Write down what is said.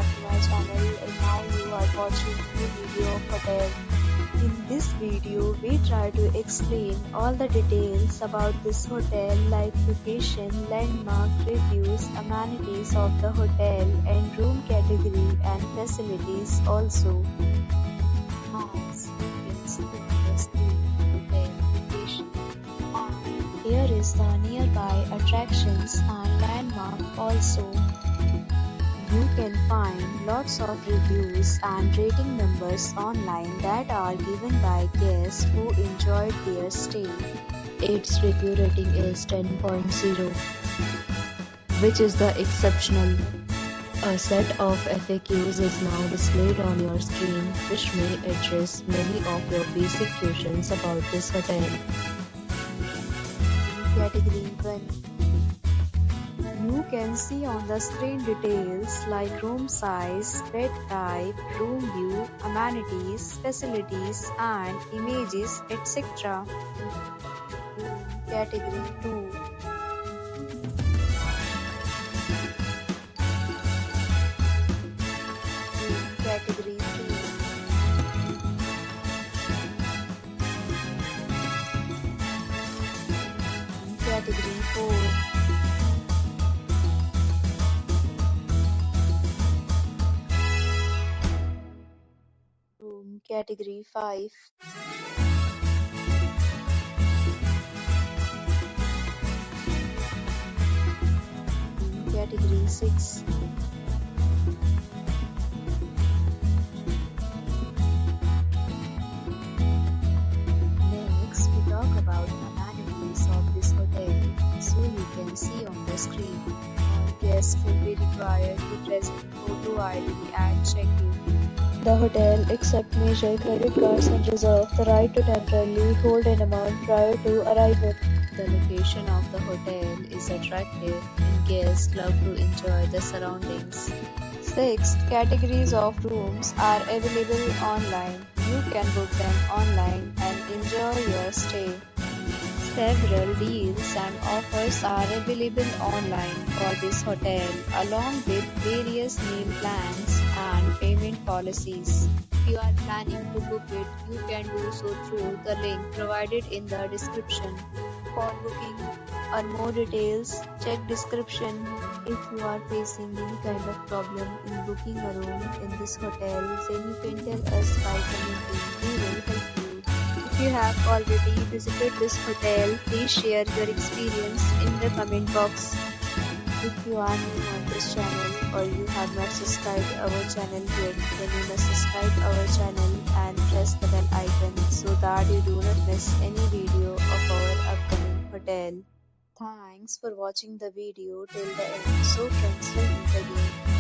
back to my channel, and now you are watching new video of hotel. In this video, we try to explain all the details about this hotel like location, landmark, reviews, amenities of the hotel and room category and facilities also. As you can see on the screen, hotel location. And here is the nearby attractions and landmark also. You can find lots of reviews and rating numbers online that are given by guests who enjoyed their stay. Its review rating is 10.0, which is the exceptional. A set of FAQs is now displayed on your screen, which may address many of your basic questions about this hotel. Category 1. You can see on the screen details like room size, bed type, room view, amenities, facilities and images, etc. Category 2. Category 3. Category 4. Category 5. Category 6. Next, we talk about amenities of this hotel. So you can see on the screen, all guests will be required to present photo ID and check-in. The hotel accepts major credit cards and reserves the right to temporarily hold an amount prior to arrival. The location of the hotel is attractive and guests love to enjoy the surroundings. 6 categories of rooms are available online. You can book them online and enjoy your stay. Several deals and offers are available online for this hotel, along with various meal plans and payment policies. If you are planning to book it, you can do so through the link provided in the description. For booking or more details, check description. If you are facing any kind of problem in booking a room in this hotel, then you can tell us by commenting. We will help you. If you have already visited this hotel, please share your experience in the comment box. If you are new on this channel or you have not subscribed our channel yet, then you must subscribe our channel and press the bell icon so that you do not miss any video of our upcoming hotel. Thanks for watching the video till the end. So friends, will meet again.